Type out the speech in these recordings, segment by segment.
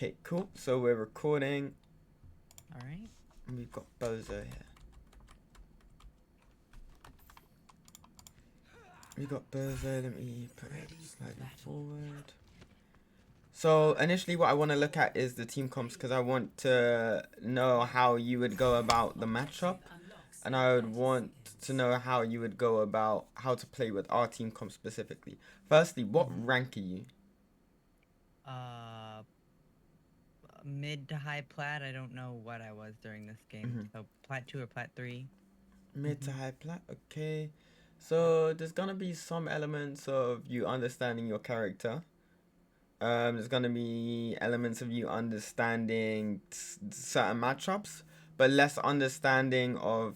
Okay, cool. So we're recording. All right. And we've got Bozo here. We've got Bozo. Let me put it slightly forward. So initially what I want to look at is the team comps because I want to know how you would go about the matchup. And I would want to know how you would go about how to play with our team comp specifically. Firstly, what rank are you? Mid to high plat. I don't know what I was during this game. So plat 2 or plat 3. Mid to high plat, okay. So there's gonna be some elements of you understanding your character. There's gonna be elements of you understanding certain matchups, but less understanding of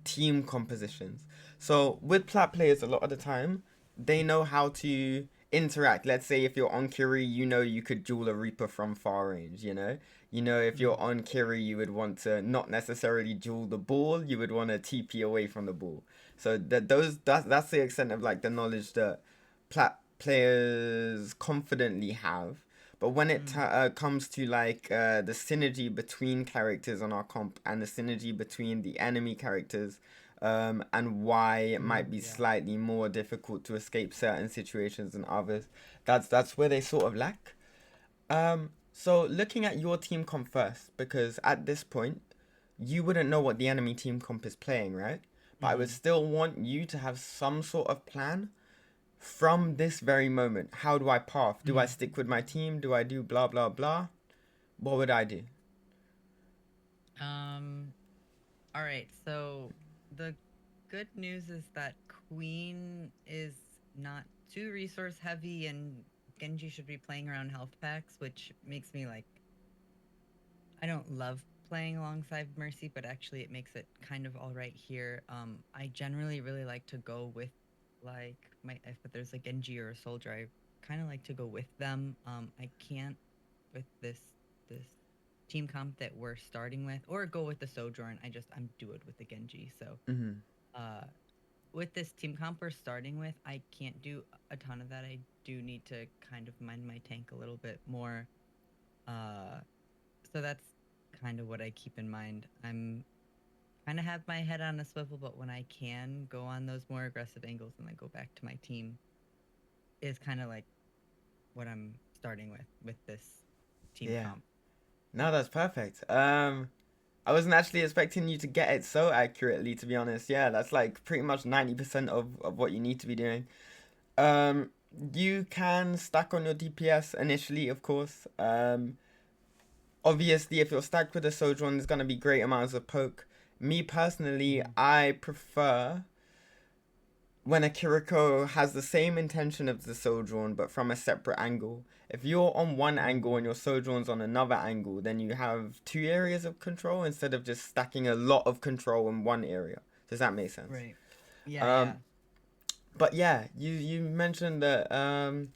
team compositions. So with plat players, a lot of the time, they know how to interact. Let's say if you're on Kiri, you know you could duel a Reaper from far range, you know? You know if you're on Kiri, you would want to not necessarily duel the ball, you would want to TP away from the ball. So that's the extent of like the knowledge that plat players confidently have. But when it comes to like the synergy between characters on our comp and the synergy between the enemy characters, and why it might be slightly more difficult to escape certain situations than others, that's where they sort of lack. So looking at your team comp first, because at this point, you wouldn't know what the enemy team comp is playing, right? But I would still want you to have some sort of plan from this very moment. How do I path? Do I stick with my team? Do I do blah blah blah? What would I do? All right. So the good news is that Queen is not too resource heavy, and Genji should be playing around health packs, which makes me like, I don't love playing alongside Mercy, but actually it makes it kind of all right here. I generally really like to go with like if there's a Genji or a soldier, I kind of like to go with them. I can't with this team comp that we're starting with, or go with the Sojourn. I'm do it with the Genji. So uh with this team comp we're starting with, I can't do a ton of that. I do need to kind of mind my tank a little bit more. So that's kind of what I keep in mind. I'm kind of have my head on a swivel, but when I can go on those more aggressive angles and then go back to my team is kind of like what I'm starting with this team Yeah. comp. No, that's perfect. I wasn't actually expecting you to get it so accurately, to be honest. Yeah, that's like pretty much 90% of what you need to be doing. Um, you can stack on your DPS initially, of course. Obviously, if you're stacked with a Sojourn, there's going to be great amounts of poke. Me personally, I prefer when a Kiriko has the same intention of the Sojourn but from a separate angle. If you're on one angle and your Sojourn's on another angle, then you have two areas of control instead of just stacking a lot of control in one area. Does that make sense? Right. Yeah, yeah. Um, but yeah, you mentioned that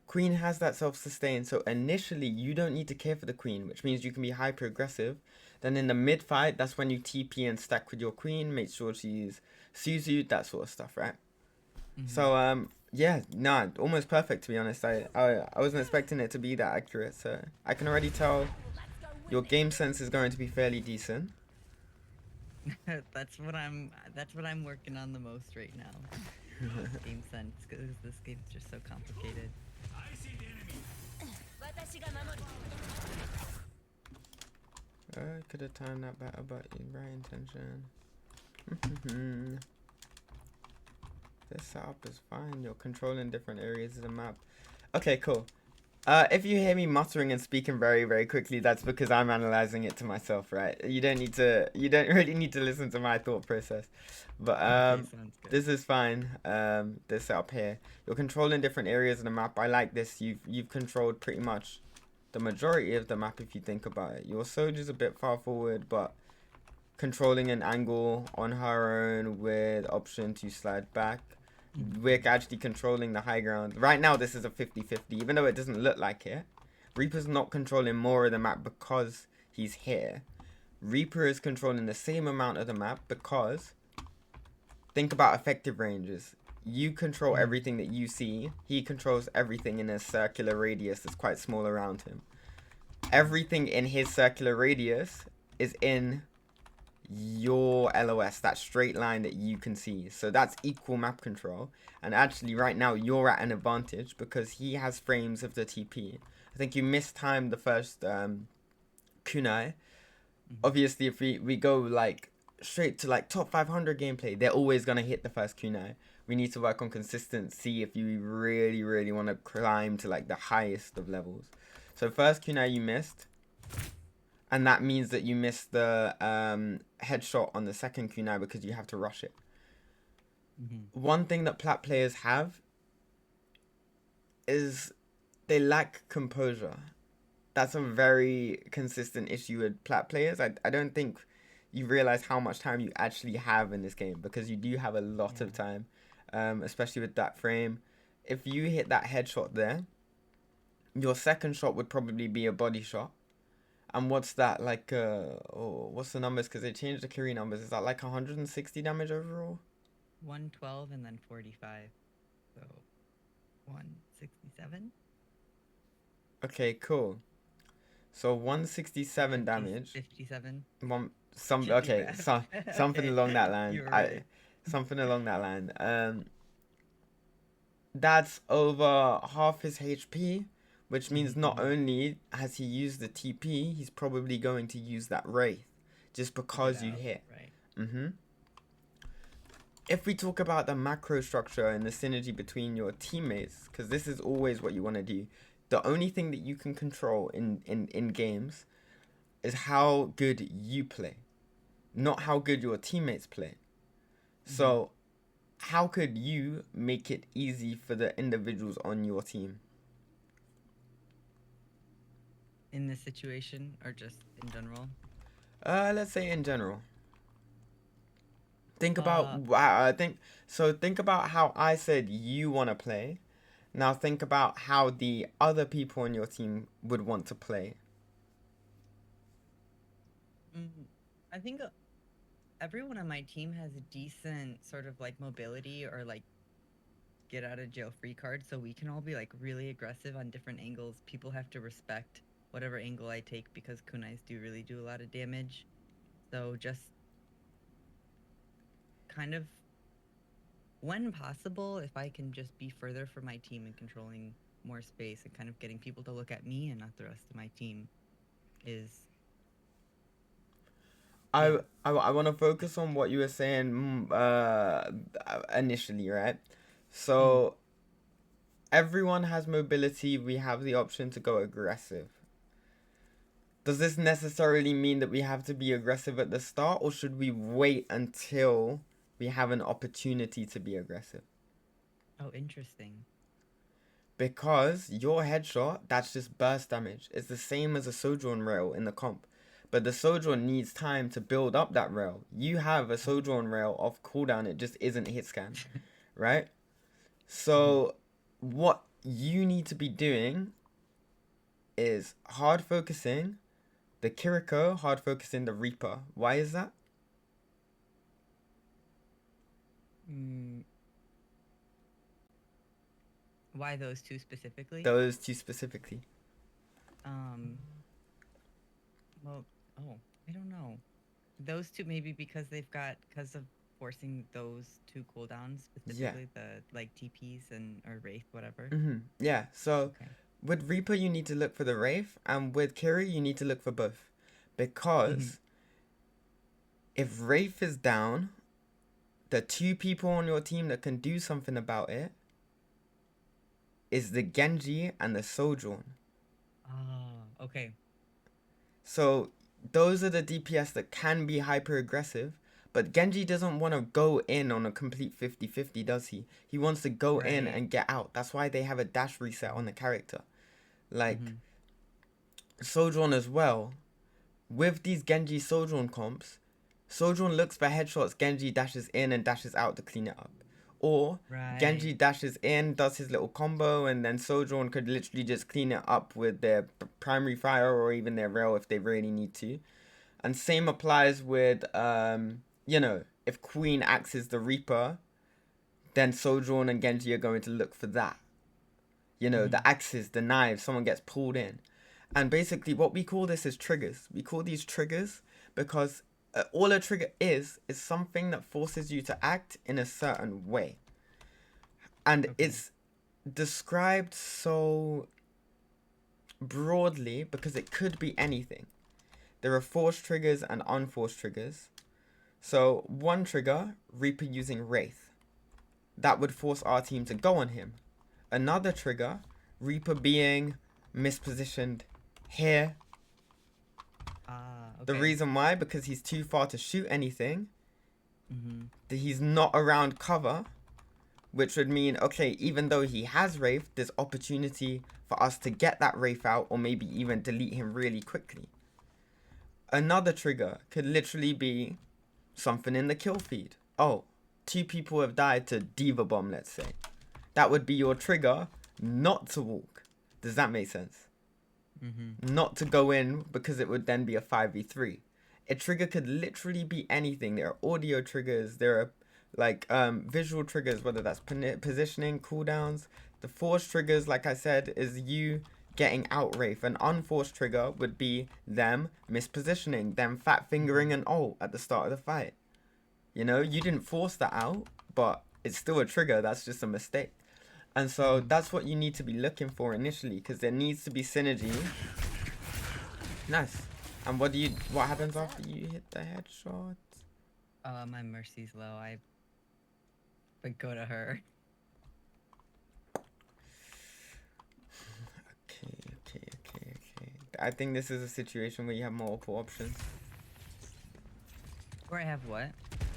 Queen has that self-sustain, so initially you don't need to care for the Queen, which means you can be hyper aggressive. Then in the mid fight, that's when you TP and stack with your Queen, make sure she's Suzu, that sort of stuff, right? So yeah, nah, almost perfect to be honest. I wasn't expecting it to be that accurate, so I can already tell your game sense is going to be fairly decent. That's what I'm working on the most right now. Game sense, because this game's just so complicated. I could have timed that better, but right intention. This setup is fine. You're controlling different areas of the map. Okay, cool. If you hear me muttering and speaking very, very quickly, that's because I'm analyzing it to myself, right? You don't really need to listen to my thought process. But Okay, sounds good. this is fine. This setup here, you're controlling different areas of the map. I like this. You've controlled pretty much the majority of the map if you think about it. Your soldier's a bit far forward, but controlling an angle on her own with option to slide back. We're actually controlling the high ground. Right now, this is a 50-50, even though it doesn't look like it. Reaper's not controlling more of the map because he's here. Reaper is controlling the same amount of the map because think about effective ranges. you control Mhm. everything that you see. He controls everything in a circular radius that's quite small around him. Everything in his circular radius is in your LOS, that straight line that you can see. So that's equal map control. And actually, right now, you're at an advantage because he has frames of the TP. I think you mistimed the first kunai. Mhm. Obviously, if we go like straight to like top 500 gameplay, they're always gonna hit the first kunai. We need to work on consistency if you really really want to climb to like the highest of levels. So first kunai you missed, and that means that you missed the headshot on the second kunai because you have to rush it. Mhm. One thing that plat players have is they lack composure. That's a very consistent issue with plat players. I don't think you realize how much time you actually have in this game because you do have a lot Yeah. of time, especially with that frame. If you hit that headshot there, your second shot would probably be a body shot. And what's that like? What's the numbers? Because they changed the Curie numbers. Is that like 160 damage overall? 112 and then 45. So 167. Okay, cool. So 167 50, damage. 57. One some Should be okay, bad. so something Okay. along that line. You were I right. something along that line. That's over half his HP, which means Mhm, not mhm. only has he used the TP, he's probably going to use that Wraith just To get because you out. hit. Right. Mm-hmm. If we talk about the macro structure and the synergy between your teammates, because this is always what you want to do, the only thing that you can control in games is how good you play, not how good your teammates play. Mhm. So, how could you make it easy for the individuals on your team? In this situation or just in general? Let's say in general. Think about Uh, think so. Think about how I said you want to play. Now think about how the other people on your team would want to play. mm, I think everyone on my team has a decent sort of like mobility or like get out of jail free card, so we can all be like really aggressive on different angles. People have to respect whatever angle I take because kunais do really do a lot of damage. So just kind of when possible, if I can just be further from my team and controlling more space and kind of getting people to look at me and not the rest of my team is I yeah. I want to focus on what you were saying initially, right? Mm, So everyone has mobility. We have the option to go aggressive. Does this necessarily mean that we have to be aggressive at the start, or should we wait until we have an opportunity to be aggressive? oh, interesting. Because your headshot, that's just burst damage. It's the same as a Sojourn rail in the comp. But the Sojourn needs time to build up that rail. You have a Oh. Sojourn rail off cooldown, it just isn't hit scan, right? Mhm. So, what you need to be doing is hard focusing the Kiriko, hard focusing the Reaper. Why is that? Mm, why those two specifically? Those two specifically. Um, well, oh, I don't know. Those two maybe because they've got because of forcing those two cooldowns Yeah. specifically the like TPs and or Wraith whatever. Yeah. So, Okay. with Reaper, you need to look for the Wraith, and with Kiri, you need to look for both. Mhm. Because if Wraith is down, the two people on your team that can do something about it is the Genji and the Sojourn. Ah, okay. So those are the DPS that can be hyper aggressive, but Genji doesn't want to go in on a complete 50-50, does he? He wants to go in Right. and get out. That's why they have a dash reset on the character. Like Mhm. Sojourn as well. With these Genji Sojourn comps, Sojourn looks for headshots, Genji dashes in and dashes out to clean it up. Or Right. Genji dashes in, does his little combo, and then Sojourn could literally just clean it up with their primary fire or even their rail if they really need to. And same applies with, if Queen acts as the Reaper, then Sojourn and Genji are going to look for that. You know, the axes, the knives, someone gets pulled in. And basically what we call this is triggers. We call these triggers because all a trigger is something that forces you to act in a certain way. And it's described so broadly because it could be anything. There are forced triggers and unforced triggers. So one trigger, Reaper using Wraith. That would force our team to go on him. Another trigger, Reaper being mispositioned here. The reason why, because he's too far to shoot anything. He's not around cover, which would mean, okay, even though he has Wraith, there's opportunity for us to get that Wraith out or maybe even delete him really quickly. Another trigger could literally be something in the kill feed. Oh, 2 people have died to Diva Bomb, let's say. That would be your trigger not to walk. Does that make sense? Not to go in because it would then be a 5v3. A trigger could literally be anything. There are audio triggers. There are like visual triggers, whether that's positioning, cooldowns. The forced triggers, like I said, is you getting out Wraith. An unforced trigger would be them mispositioning, them fat fingering an ult at the start of the fight. You know, you didn't force that out, but it's still a trigger. That's just a mistake. And so that's what you need to be looking for initially, because there needs to be synergy. Nice. And what happens after you hit the headshot? My Mercy's low. I would go to her. Okay. I think this is a situation where you have multiple options. Where I have what?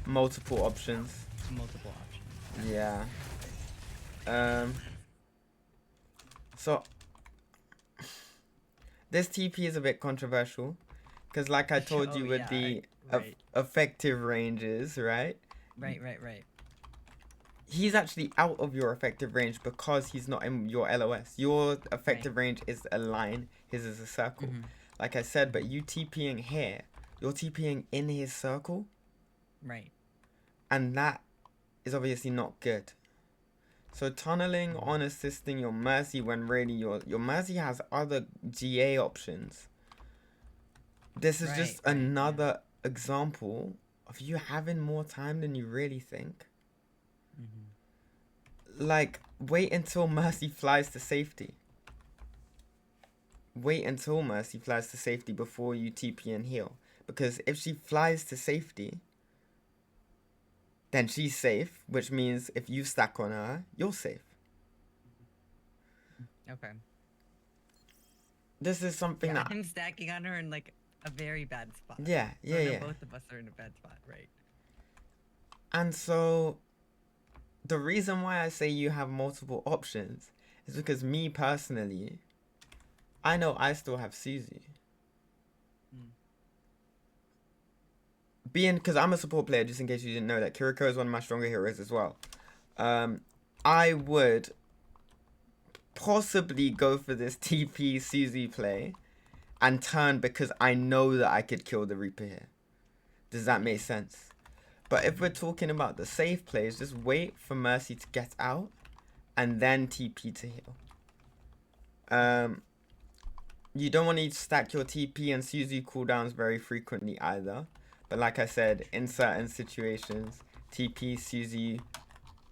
Multiple options. Multiple options. Yeah. So this TP is a bit controversial because, like I told you, with the effective ranges, right? Right. He's actually out of your effective range because he's not in your LOS. Your effective range is a line, his is a circle. Like I said, but you TPing here, you're TPing in his circle. Right. And that is obviously not good. So tunneling on assisting your Mercy when really your Mercy has other GA options. This is just another example of you having more time than you really think. Like, wait until Mercy flies to safety. Wait until Mercy flies to safety before you TP and heal. Because if she flies to safety, then she's safe, which means if you stack on her, you're safe. Okay. This is something that I'm stacking on her in like a very bad spot. Yeah. Both of us are in a bad spot, right? And so the reason why I say you have multiple options is because me personally, I know I still have Suzy. Because I'm a support player, just in case you didn't know that, Kiriko is one of my stronger heroes as well. I would possibly go for this TP Suzy play and turn because I know that I could kill the Reaper here. Does that make sense? But if we're talking about the safe plays, just wait for Mercy to get out and then TP to heal. You don't want to stack your TP and Suzy cooldowns very frequently either. But like I said, in certain situations, TP, Suzy,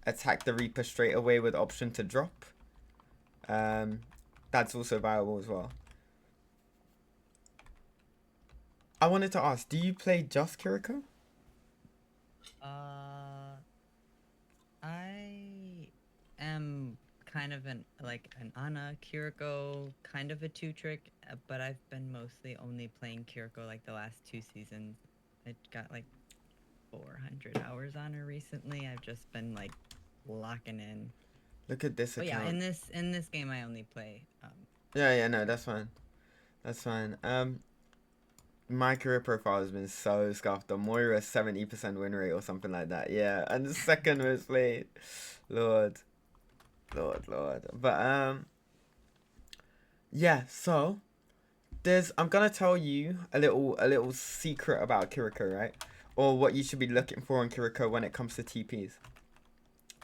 attack the Reaper straight away with option to drop. That's also viable as well. I wanted to ask, do you play just Kiriko? I am kind of an Ana, Kiriko, kind of a 2-trick, but I've been mostly only playing Kiriko like the last 2 seasons. I got like 400 hours on her recently. I've just been like locking in. Look at this account. But yeah, in this game I only play. No, that's fine. That's fine. My career profile has been so scuffed on Moira 70% win rate or something like that. Yeah, and the second most played. Lord. But yeah. So I'm gonna tell you a little secret about Kiriko, right? Or what you should be looking for in Kiriko when it comes to TPs.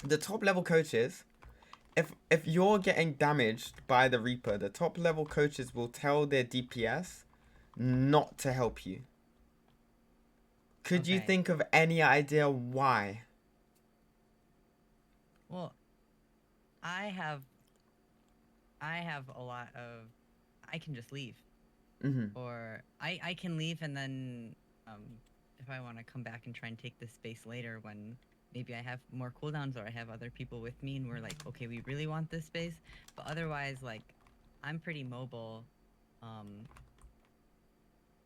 the top level coaches, if you're getting damaged by the Reaper, the top level coaches will tell their DPS not to help you. Could you Okay. think of any idea why? Well, I have I have a lot of I can just leave. Mm-hmm. Or I can leave and then um if I want to come back and try and take this space later when maybe I have more cooldowns or I have other people with me and we're like, okay, we really want this space. But otherwise, like I'm pretty mobile. Um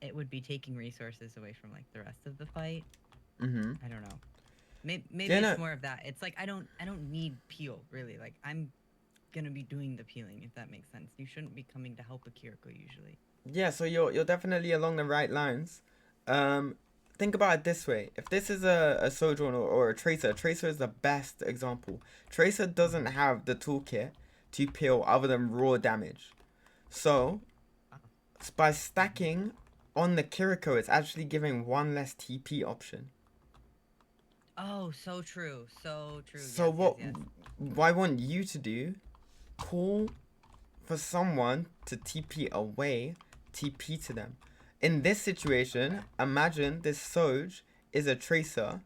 it would be taking resources away from like the rest of the fight. Mm-hmm. I don't know. Maybe You it's know, more of that. It's like I don't need peel really. Like I'm gonna be doing the peeling if that makes sense. You shouldn't be coming to help a Kiriko usually. yeah, so you're definitely along the right lines. Um, think about it this way: if this is a Sojourner or a Tracer, Tracer is the best example. Tracer doesn't have the toolkit to peel other than raw damage. So Ah, by stacking on the Kiriko, it's actually giving one less TP option. oh, so true. So true. So Yes, yes, what yes. I want you to do, call for someone to TP away, TP to them. In this situation, Okay. imagine this Soj is a Tracer.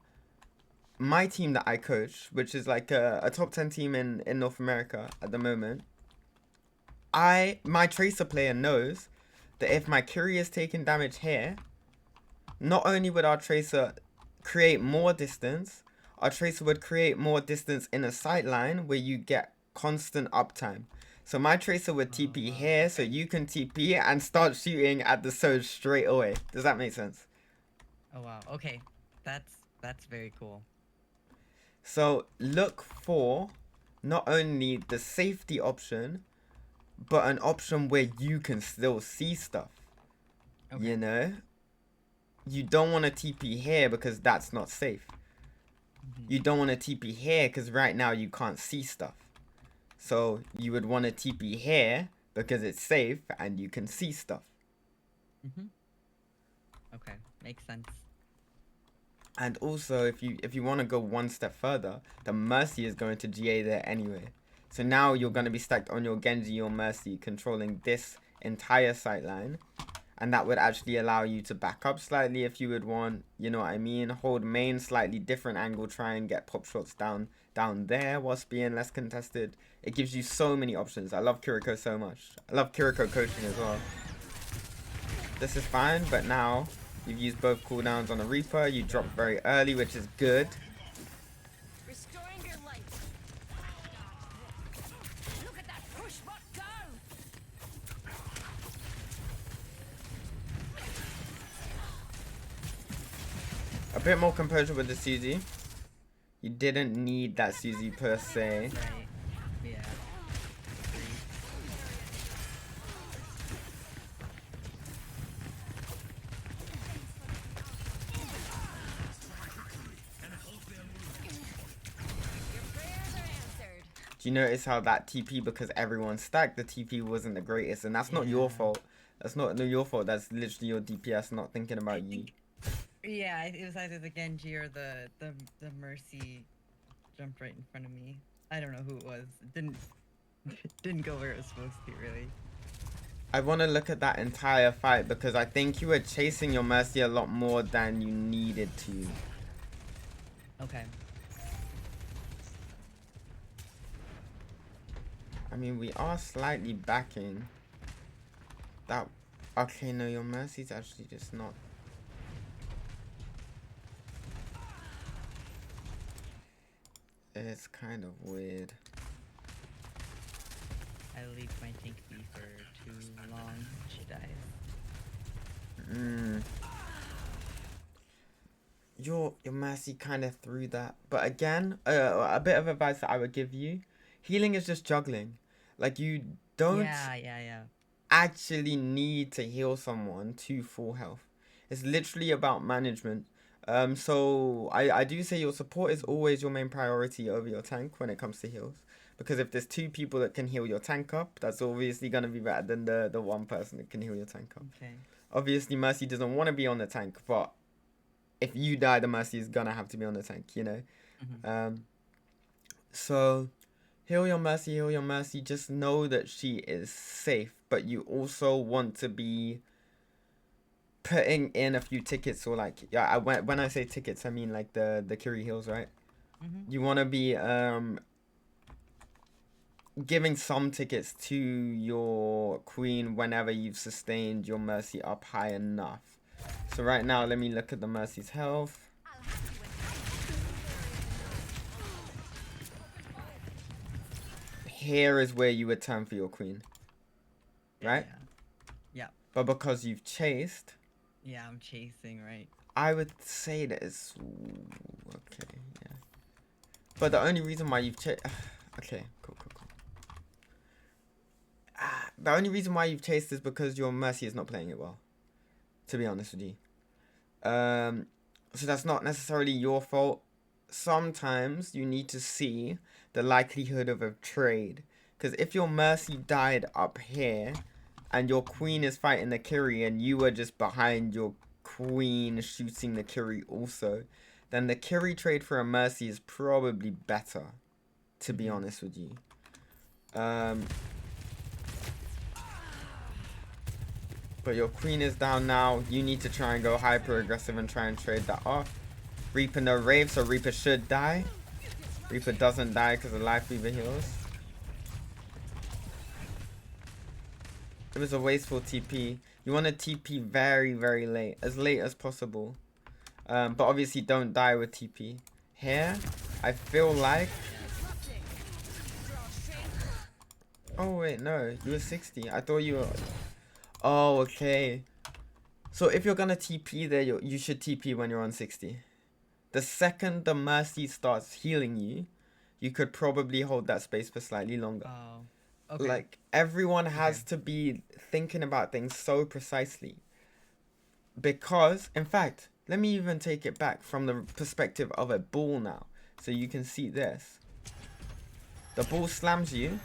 My team that I coach, which is like a top 10 team in North America at the moment, my Tracer player knows that if my Curie is taking damage here, not only would our Tracer create more distance, our Tracer would create more distance in a sight line where you get constant uptime. So my Tracer would Oh, TP wow. here, so Okay. you can TP and start shooting at the Soj straight away. Does that make sense? Oh, wow. Okay. That's very cool. So look for not only the safety option, but an option where you can still see stuff. Okay. You know? You don't want to TP here because that's not safe. Mm-hmm. You don't want to TP here because right now you can't see stuff. So you would want to TP here because it's safe and you can see stuff. Mm-hmm. Okay. Makes sense. And also, if you want to go one step further, the Mercy is going to GA there anyway. So now you're Mm-hmm. going to be stacked on your Genji or Mercy, controlling this entire sight line. And that would actually allow you to back up slightly if you would want, you know what I mean? Hold main, slightly different angle, try and get pop shots down there whilst being less contested. It gives you so many options. I love Kiriko so much. I love Kiriko coaching as well. This is fine, but now you've used both cooldowns on the Reaper. You dropped very early, which is good. Restoring your light. Look at that push bot go! A bit more composure with the Suzy. You didn't need that Suzy per se. Right. Yeah. Agreed. Your prayers are answered. Do you notice how that TP, because everyone stacked, the TP wasn't the greatest, and that's not your Yeah. fault. That's not your fault. That's literally your DPS not thinking I about you. think yeah, it was either the Genji or the Mercy jumped right in front of me. I don't know who it was. It didn't go where it was supposed to really. I want to look at that entire fight because I think you were chasing your Mercy a lot more than you needed to. Okay. I mean, we are slightly backing. That. Okay, no, your Mercy's actually just not. It's kind of weird. I leave my tank B for too long. She dies. Mm. Your Mercy kind of threw that, but again, a bit of advice that I would give you: healing is just juggling. Like you don't Yeah, yeah, yeah. actually need to heal someone to full health. It's literally about management. So I do say your support is always your main priority over your tank when it comes to heals. Because if there's two people that can heal your tank up, that's obviously gonna be better than the one person that can heal your tank up. Okay. Obviously Mercy doesn't want to be on the tank, but if you die, the Mercy is gonna have to be on the tank, you know? Mm-hmm. Um So heal your Mercy, heal your Mercy. Just know that she is safe, but you also want to be putting in a few tickets, or like, yeah, when I say tickets, I mean like the Kiri heals, right? Mm-hmm. You want to be giving some tickets to your queen whenever you've sustained your Mercy up high enough. So right now, let me look at the Mercy's health. I'll have you in Here is where you would turn for your queen, right? Yeah. But because you've chased, Yeah, I'm chasing, right? I would say that it's okay, yeah. But the only reason why you've chased, okay, cool. The only reason why you've chased is because your Mercy is not playing it well, to be honest with you. So that's not necessarily your fault. Sometimes you need to see the likelihood of a trade. Because if your Mercy died up here and your queen is fighting the Kiri and you were just behind your queen shooting the Kiri also, then the Kiri trade for a Mercy is probably better, to be honest with you. But your queen is down now. You need to try and go hyper aggressive and try and trade that off. Reaper no rave, so Reaper should die. Reaper doesn't die because of Life Weaver heals. It was a wasteful TP. You want to TP very, very late. As late as possible. But obviously don't die with TP. Here, I feel like... Oh wait, no. You were 60. I thought you were... Oh, okay. So if you're gonna TP there, you should TP when you're on 60. The second the Mercy starts healing you, you could probably hold that space for slightly longer. Oh, okay. Like, everyone has to be thinking about things so precisely. Because, in fact, let me even take it back from the perspective of a bull now. So you can see this. The bull slams you.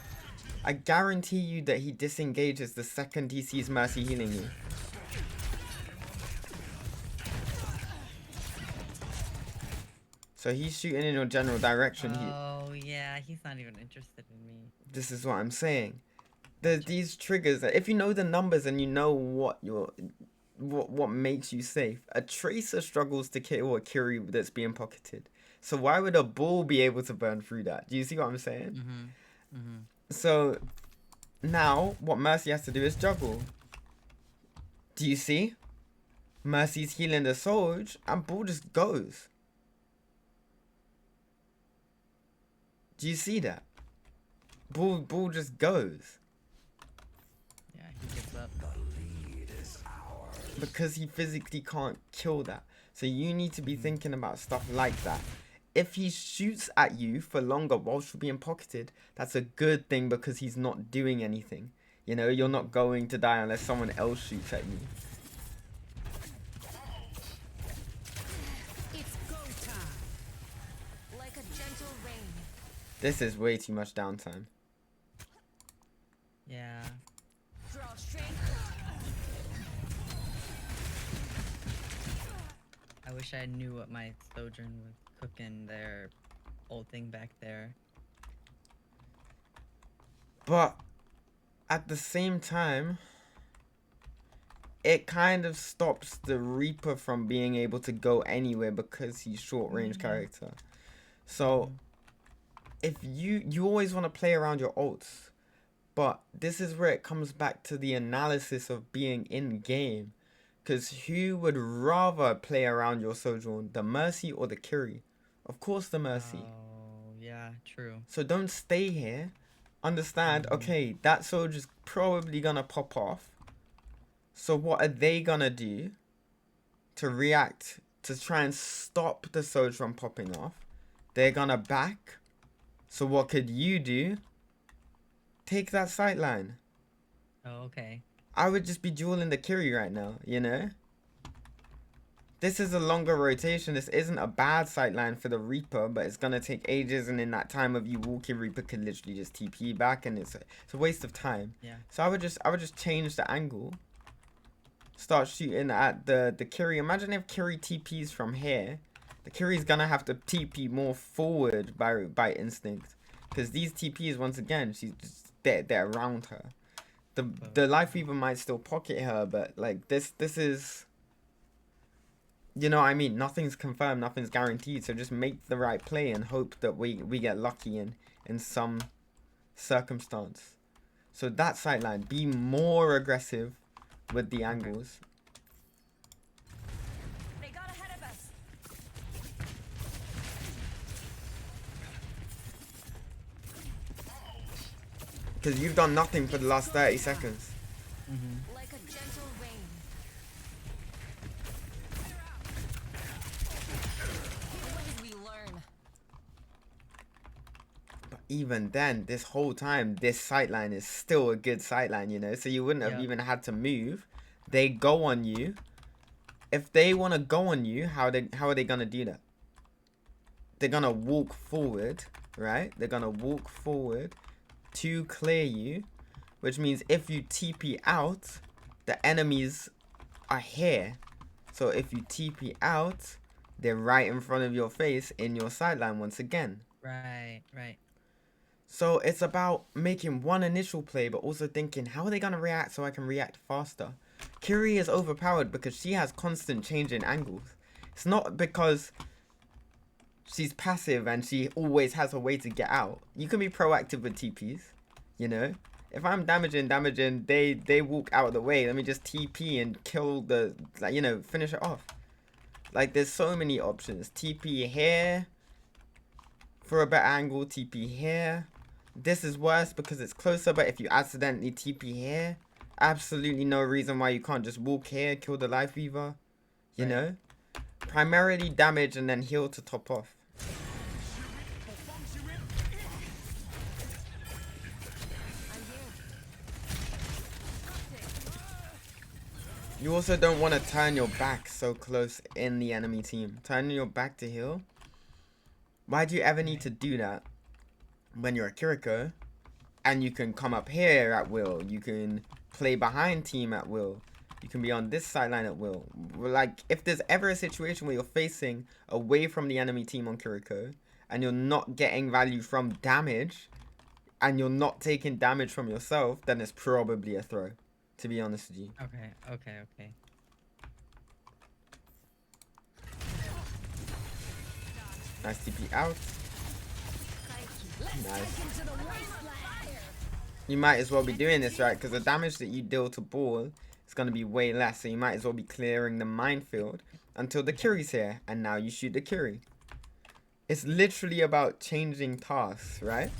I guarantee you that he disengages the second he sees Mercy healing you. So he's shooting in your general direction. Oh, yeah, he's not even interested in me. This is what I'm saying. There's these triggers that if you know the numbers and you know what makes you safe. A Tracer struggles to kill a Kiri that's being pocketed. So why would a bull be able to burn through that? Do you see what I'm saying? So now what Mercy has to do is juggle. Do you see? Mercy's healing the Soldier and bull just goes. Do you see that? Bull just goes. Yeah, he gives up. Because he physically can't kill that. So you need to be thinking about stuff like that. If he shoots at you for longer whilst you're being pocketed, that's a good thing because he's not doing anything. You know, you're not going to die unless someone else shoots at you. It's go time. Like a gentle rain. This is way too much downtime. Yeah. Draw strength. I wish I knew what my Sojourn was cooking their old thing back there. But at the same time, it kind of stops the Reaper from being able to go anywhere because he's short range character. So if you always want to play around your ults, but this is where it comes back to the analysis of being in game. Because who would rather play around your Sojourn, the Mercy or the Kiri? Of course the Mercy. Oh, yeah, true. So don't stay here. Understand, okay, that Soldier's probably gonna pop off. So what are they gonna do to react, to try and stop the Soldier from popping off? They're gonna back. So what could you do? Take that sightline. Oh, okay. I would just be dueling the Kiri right now, you know? This is a longer rotation. This isn't a bad sightline for the Reaper, but it's going to take ages, and in that time of you walking, Reaper could literally just TP back, and it's a waste of time. Yeah. So I would just change the angle. Start shooting at the Kiri. Imagine if Kiri TPs from here. The Kiri's going to have to TP more forward by instinct. Because these TPs, once again, she's just they're around her. The Life Weaver might still pocket her, but like this is, you know what I mean? Nothing's confirmed, nothing's guaranteed. So just make the right play and hope that we get lucky in some circumstance. So that sideline, be more aggressive with the angles. They got ahead of us. Because you've done nothing for the last 30 seconds. Like a gentle rain. What did we learn? But even then, this whole time, this sightline is still a good sightline, you know? So you wouldn't have even had to move. They go on you. If they want to go on you, how are they going to do that? They're going to walk forward, right? They're going to walk forward to clear you. Which means if you TP out, the enemies are here. So if you TP out, they're right in front of your face in your sideline once again. Right. So it's about making one initial play, but also thinking, how are they going to react so I can react faster? Kiri is overpowered because she has constant change in angles. It's not because she's passive and she always has a way to get out. You can be proactive with TPs, you know? If I'm damaging, they walk out of the way. Let me just TP and kill the, like, you know, finish it off. Like, there's so many options. TP here for a better angle. TP here. This is worse because it's closer, but if you accidentally TP here, absolutely no reason why you can't just walk here, kill the Life Weaver. You know? Primarily damage and then heal to top off. You also don't want to turn your back so close in the enemy team. Turning your back to heal. Why do you ever need to do that when you're a Kiriko and you can come up here at will? You can play behind team at will. You can be on this sideline at will. Like, if there's ever a situation where you're facing away from the enemy team on Kiriko and you're not getting value from damage and you're not taking damage from yourself, then it's probably a throw. To be honest with you. Okay. Nice TP out. Nice. You might as well be doing this, right? Because the damage that you deal to ball is going to be way less. So you might as well be clearing the minefield until the Kiri's here. And now you shoot the Kiri. It's literally about changing tasks, right?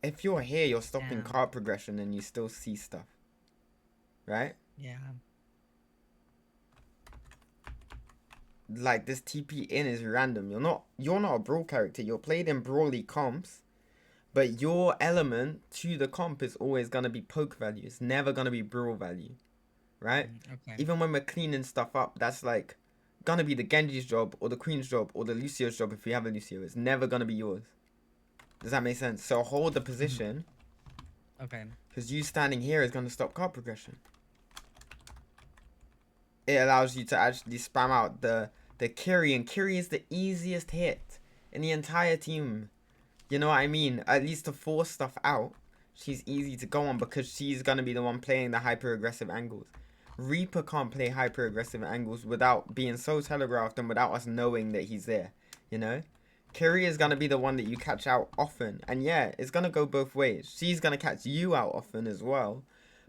If you're here, you're stopping card progression and you still see stuff. Right? Yeah. Like, this TP in is random. You're not a brawl character. You're played in brawly comps. But your element to the comp is always gonna be poke value. It's never gonna be brawl value. Right? Okay. Even when we're cleaning stuff up, that's like gonna be the Genji's job or the Queen's job or the Lucio's job if you have a Lucio. It's never gonna be yours. Does that make sense? So hold the position. Okay. Because you standing here is going to stop card progression. It allows you to actually spam out the Kiri. And Kiri is the easiest hit in the entire team. You know what I mean? At least to force stuff out, she's easy to go on because she's going to be the one playing the hyper-aggressive angles. Reaper can't play hyper-aggressive angles without being so telegraphed and without us knowing that he's there. You know? Kiri is going to be the one that you catch out often. And yeah, it's going to go both ways. She's going to catch you out often as well.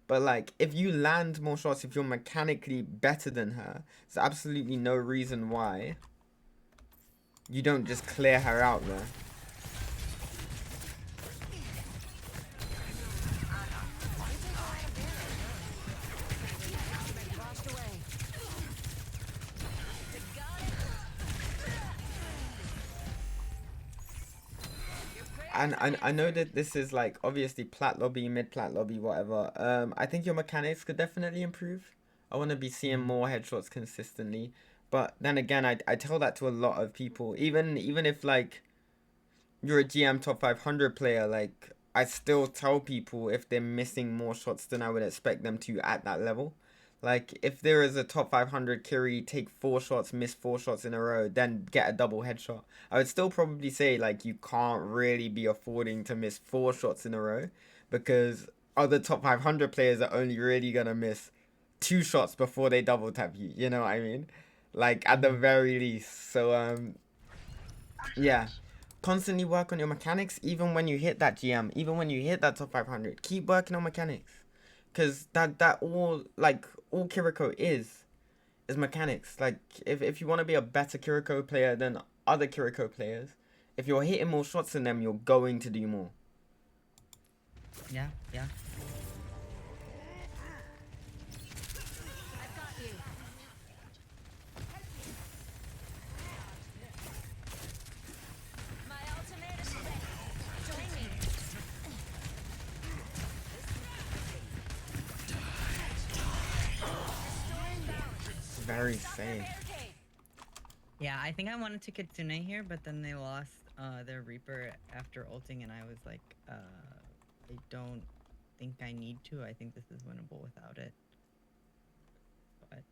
But like, if you land more shots, if you're mechanically better than her, there's absolutely no reason why you don't just clear her out there. And I know that this is like obviously plat lobby, mid plat lobby, whatever. I think your mechanics could definitely improve. I want to be seeing more headshots consistently. But then again, I tell that to a lot of people. Even if like you're a GM top 500 player, like I still tell people if they're missing more shots than I would expect them to at that level. Like, if there is a top 500 Kiri, take 4 shots, miss 4 shots in a row, then get a double headshot. I would still probably say, like, you can't really be affording to miss 4 shots in a row because other top 500 players are only really going to miss 2 shots before they double tap you. You know what I mean? Like, at the very least. So, yeah. Constantly work on your mechanics, even when you hit that GM, even when you hit that top 500. Keep working on mechanics. Because that all, like, all Kiriko is mechanics. Like, if you want to be a better Kiriko player than other Kiriko players, if you're hitting more shots than them, you're going to do more. Yeah, yeah. I've got you. My ultimate is ready. Join me. Restoring balance. Very Stop their safe. barricade. Yeah, I think I wanted to Kitsune here, but then they lost their Reaper after ulting, and I was like, I don't think I need to. I think this is winnable without it. But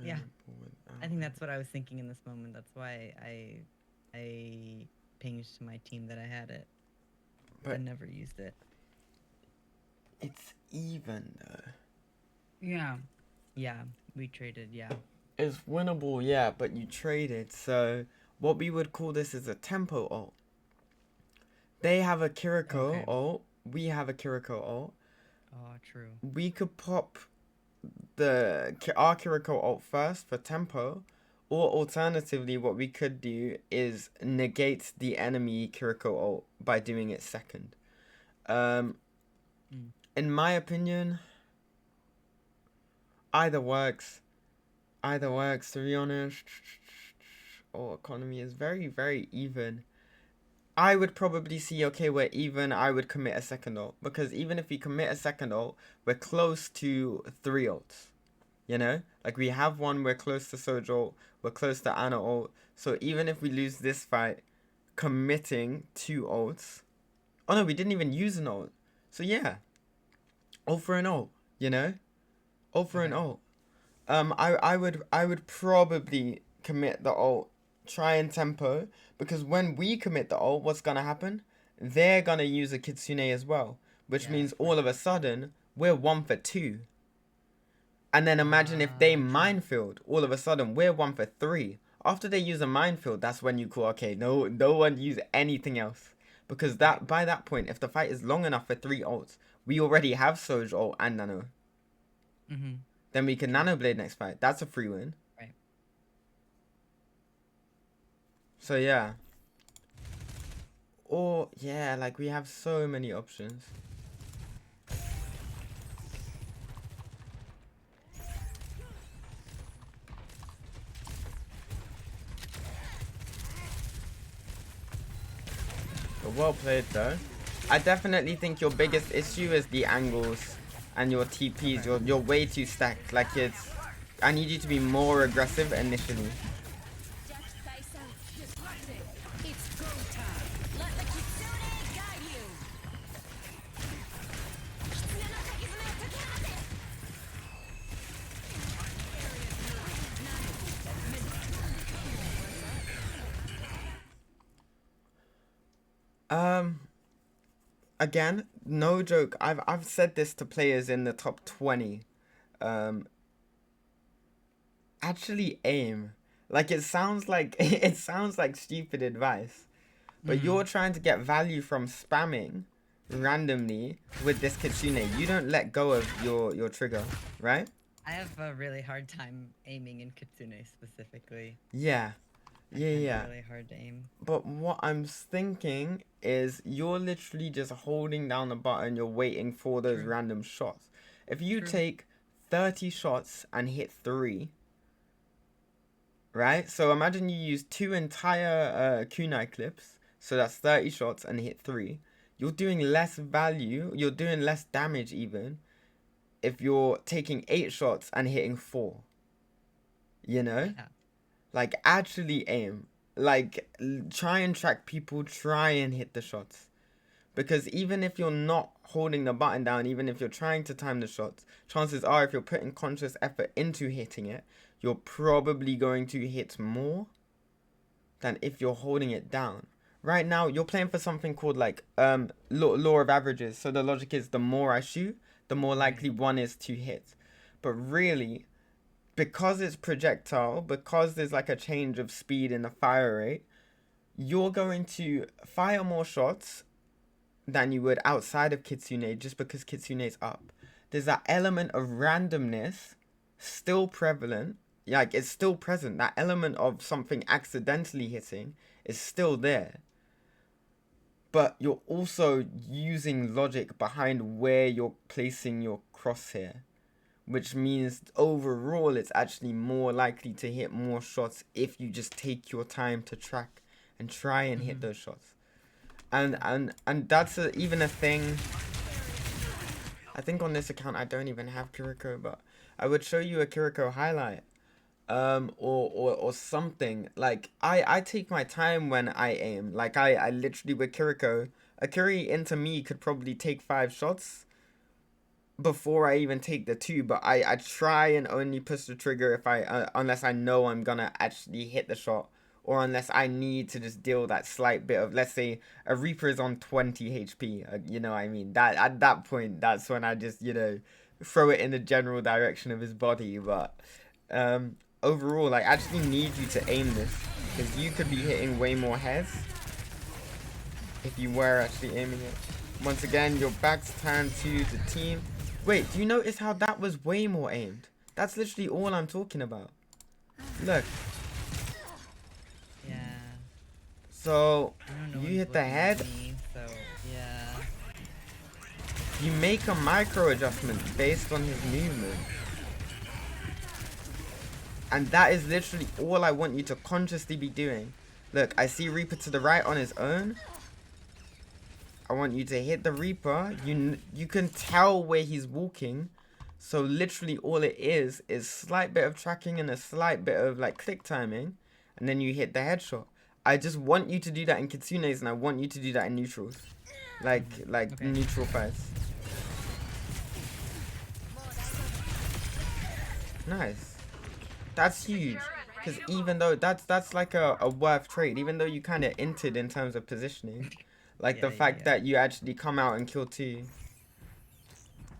yeah, I think that's what I was thinking in this moment. That's why I pinged to my team that I had it, but But never used it. it's even, though. Yeah. Yeah, we traded, yeah. It's winnable, yeah, but you traded. So what we would call this is a tempo ult. They have a Kiriko Okay. ult. We have a Kiriko ult. Oh, true. We could pop our Kiriko ult first for tempo, or alternatively, what we could do is negate the enemy Kiriko ult by doing it second. In my opinion, either works. Either works, to be honest. Ult economy is very, very even. I would probably see, okay, we're even, I would commit a second ult. Because even if we commit a second ult, we're close to 3 ults. You know? Like, we have one, we're close to Sojo ult, we're close to Ana ult. So even if we lose this fight, committing 2 ults. Oh no, we didn't even use an ult. So yeah. Ult for an ult, you know? Ult for an Okay. ult. I would probably commit the ult, try and tempo, because when we commit the ult, what's gonna happen? They're gonna use a Kitsune as well, which Yeah, means for all of a sudden we're 1 for 2. And then imagine if they true. minefield, all of a sudden we're 1 for 3. After they use a minefield, that's when you call, okay, no one use anything else, because that by that point, if the fight is long enough for 3 ults, we already have Soj ult and Nano. Mm-hmm. Then we can Nano Blade next fight. That's a free win. Right. So yeah. Or yeah, like we have so many options. But well played though. I definitely think your biggest issue is the angles and your TPs. You're way too stacked. Like I need you to be more aggressive initially. Death thyself. Disrupted. It's go time. Let the Kitsune guide you. Again, no joke. I've said this to players in the top 20. Actually aim. Like it sounds like it sounds like stupid advice. But you're trying to get value from spamming randomly with this Kitsune. You don't let go of your trigger, right? I have a really hard time aiming in Kitsune specifically. Yeah. I find it Yeah. really hard to aim. But what I'm thinking is you're literally just holding down the button, you're waiting for those True. random shots. If you True. take 30 shots and hit 3, right? So imagine you use 2 entire kunai clips, so that's 30 shots and hit 3. You're doing less value, you're doing less damage even if you're taking 8 shots and hitting 4. You know? Yeah. Like, actually aim. Like, try and track people, try and hit the shots. Because even if you're not holding the button down, even if you're trying to time the shots, chances are if you're putting conscious effort into hitting it, you're probably going to hit more than if you're holding it down. Right now, you're playing for something called like law of averages. So the logic is the more I shoot, the more likely one is to hit. But really, because it's projectile, because there's like a change of speed in the fire rate, you're going to fire more shots than you would outside of Kitsune just because Kitsune's up. There's that element of randomness still prevalent. Like, it's still present. That element of something accidentally hitting is still there. But you're also using logic behind where you're placing your crosshair, which means overall it's actually more likely to hit more shots if you just take your time to track and try and hit those shots. And that's even a thing. I think on this account I don't even have Kiriko, but I would show you a Kiriko highlight. Or something. Like, I take my time when I aim. Like, I literally, with Kiriko, a Kiri into me could probably take 5 shots before I even take the 2, but I try and only push the trigger if unless I know I'm gonna actually hit the shot, or unless I need to just deal that slight bit of, let's say a Reaper is on 20 HP, you know what I mean, that at that point, that's when I just, you know, throw it in the general direction of his body. But overall, I actually need you to aim this, because you could be hitting way more heads if you were actually aiming it. Once again, your back's turned to the team. Wait, do you notice how that was way more aimed? That's literally all I'm talking about. Look. Yeah. So, I don't know you what's hit the looking at head. me, so yeah. You make a micro adjustment based on his movement. And that is literally all I want you to consciously be doing. Look, I see Reaper to the right on his own. I want you to hit the Reaper. You can tell where he's walking. So literally all it is slight bit of tracking and a slight bit of like click timing. And then you hit the headshot. I just want you to do that in Kitsune's, and I want you to do that in neutrals. Like Okay. neutral fights. Nice. That's huge. Because even though that's like a worth trade, even though you kind of entered in terms of positioning, like the fact that you actually come out and kill 2.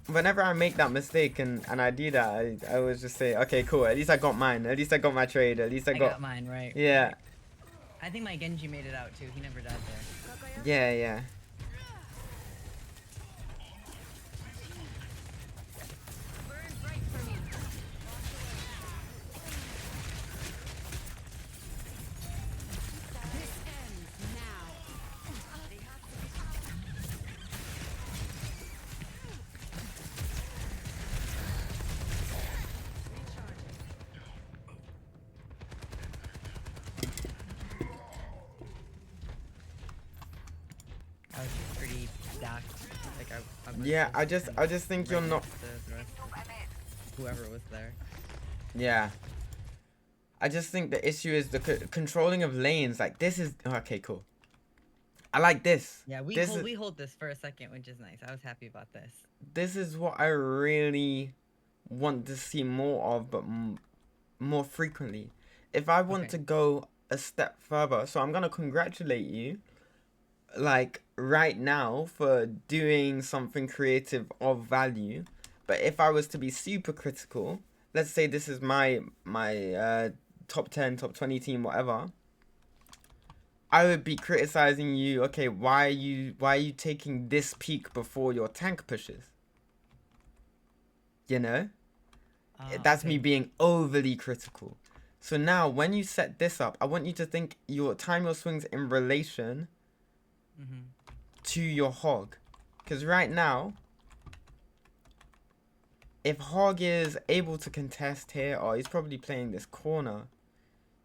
Whenever I make that mistake and I do that, I always just say, okay, cool, at least I got mine, at least I got my trade, at least I got mine, right? Yeah. Right. I think my Genji made it out too. He never died there. Yeah, yeah. Burn bright for me. This ends now. I was just pretty stacked. Like I was Yeah, I just think you're not. the rest of whoever was there. Yeah. I just think the issue is the controlling of lanes. Like, this is okay, cool. I like this. Yeah, we hold this for a second, which is nice. I was happy about this. This is what I really want to see more of, but more frequently. If I want to go a step further, so I'm gonna congratulate you, like right now, for doing something creative of value. But if I was to be super critical, let's say this is my top 10, top 20 team, whatever, I would be criticizing you. Okay, why are you taking this peak before your tank pushes? You know, that's me being overly critical. So now when you set this up, I want you to think your swings in relation to your hog. Because right now, if Hog is able to contest here, oh, he's probably playing this corner.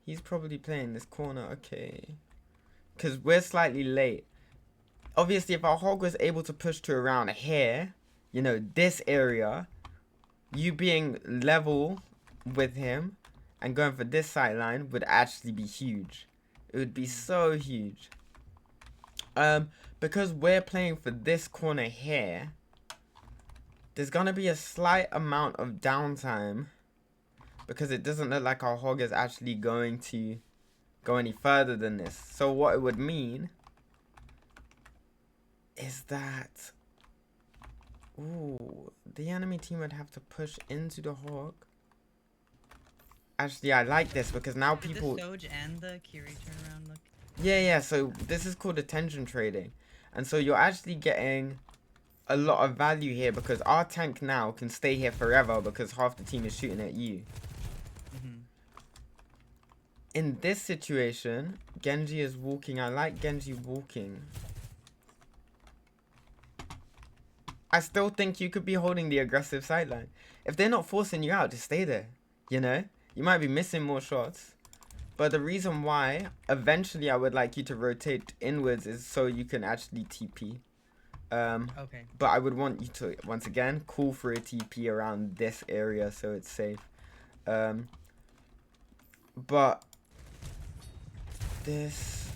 Okay. Because we're slightly late. Obviously, if our Hog was able to push to around here, you know, this area, you being level with him and going for this sideline would actually be huge. It would be so huge. Because we're playing for this corner here, there's gonna be a slight amount of downtime because it doesn't look like our hog is actually going to go any further than this. So what it would mean is that, ooh, the enemy team would have to push into the hog. Actually, I like this because now Did people... the Soj and the Kiri turn around look? Yeah, so this is called attention trading. And so you're actually getting a lot of value here because our tank now can stay here forever because half the team is shooting at you. In this situation, Genji is walking. I like Genji walking. I still think you could be holding the aggressive sideline. If they're not forcing you out, just stay there. You know? You might be missing more shots. But the reason why eventually I would like you to rotate inwards is so you can actually TP. Okay. But I would want you to, once again, call for a TP around this area so it's safe. But this...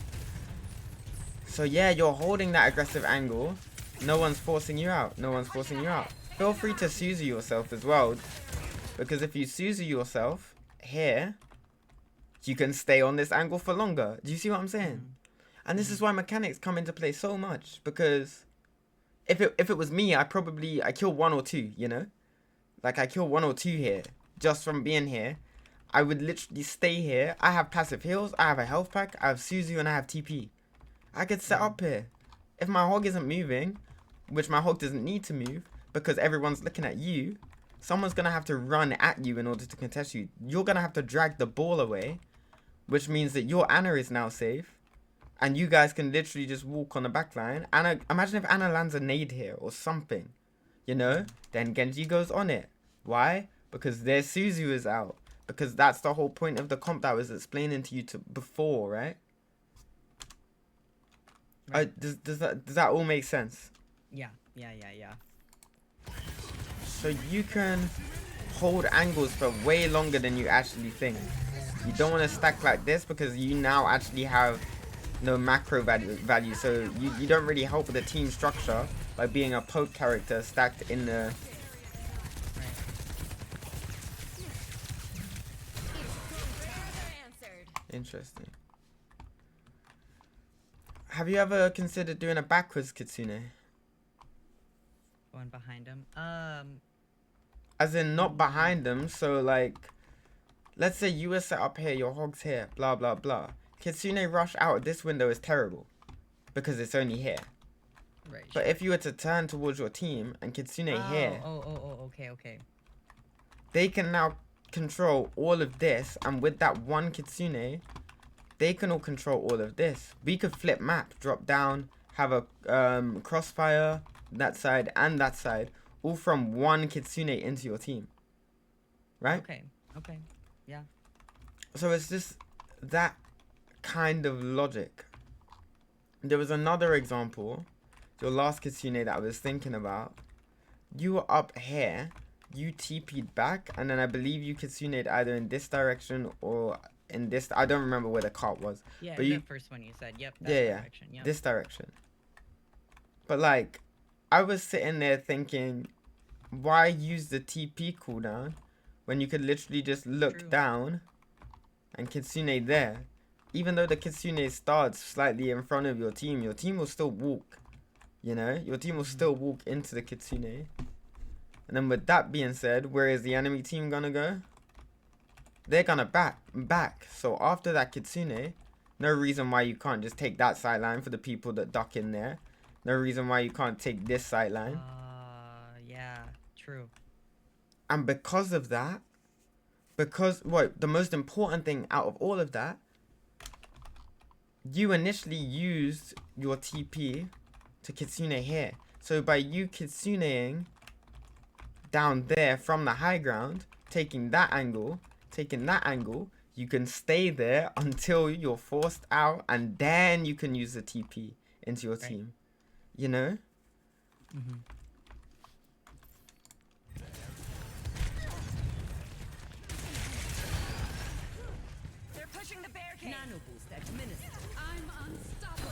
So yeah, you're holding that aggressive angle. No one's forcing you out. No one's forcing you out. Feel free to Suzu yourself as well. Because if you Suzu yourself here, you can stay on this angle for longer. Do you see what I'm saying? And this is why mechanics come into play so much. Because if it was me, I kill 1 or 2, you know? Like I kill 1 or 2 here. Just from being here. I would literally stay here. I have passive heals. I have a health pack. I have Suzu and I have TP. I could set up here. If my hog isn't moving, which my hog doesn't need to move, because everyone's looking at you, someone's going to have to run at you in order to contest you. You're going to have to drag the ball away, which means that your Ana is now safe, and you guys can literally just walk on the back line. Ana, imagine if Ana lands a nade here or something, you know? Then Genji goes on it. Why? Because their Suzu is out. Because that's the whole point of the comp that I was explaining to you before, right? Does that all make sense? Yeah. So you can hold angles for way longer than you actually think. You don't want to stack like this because you now actually have no macro value. So you don't really help with the team structure by being a poke character stacked in the... Interesting. Have you ever considered doing a backwards Kitsune? Going behind him. As in not behind them, so like, let's say you were set up here, your hog's here, blah blah blah. Kitsune rush out of this window is terrible because it's only here. Right. But if you were to turn towards your team and Kitsune here, Okay. they can now control all of this, and with that one Kitsune, they can all control all of this. We could flip map, drop down, have a crossfire, that side and that side, all from one Kitsune into your team. Right? Okay. Yeah. So it's just that kind of logic. There was another example, your last Kitsune that I was thinking about. You were up here, you TP'd back, and then I believe you Kitsune'd either in this direction or in this... I don't remember where the cart was. Yeah, but the first one you said. Yep, that direction. Yep. This direction. But like, I was sitting there thinking, why use the TP cooldown when you could literally just look down and Kitsune there? Even though the Kitsune starts slightly in front of your team will still walk. You know? Your team will still walk into the Kitsune. And then with that being said, where is the enemy team gonna go? They're gonna back. So after that Kitsune, no reason why you can't just take that sideline for the people that duck in there. No reason why you can't take this sideline. Yeah, true. And because of that, the most important thing out of all of that, you initially used your TP to Kitsune here. So by you Kitsuneing down there from the high ground, taking that angle, you can stay there until you're forced out, and then you can use the TP into your team. You know? They're pushing the barricade. Nano boost administered. I'm unstoppable.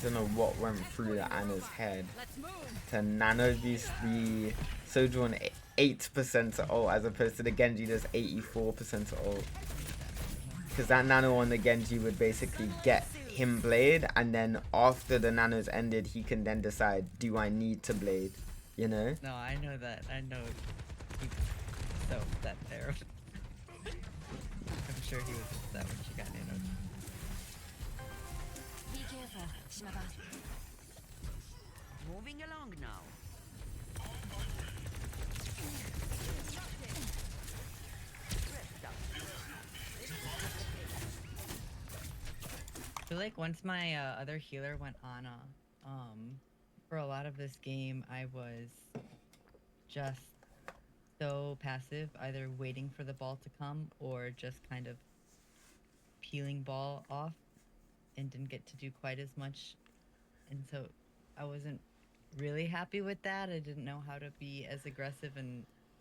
don't know what went through the Ana's head Let's move. to nano boost the Soju on 8% to ult as opposed to the Genji that's 84% to ult. Because that nano on the Genji would basically get him blade, and then after the nano's ended, he can then decide, do I need to blade? You know? No, I know that. I know. He was so upset there. I'm sure he was upset when she got nanoed. Be careful, Shimaba. Moving along now. I feel like once my other healer went Ana, for a lot of this game, I was just so passive, either waiting for the ball to come or just kind of peeling ball off, and didn't get to do quite as much. And so I wasn't really happy with that. I didn't know how to be as aggressive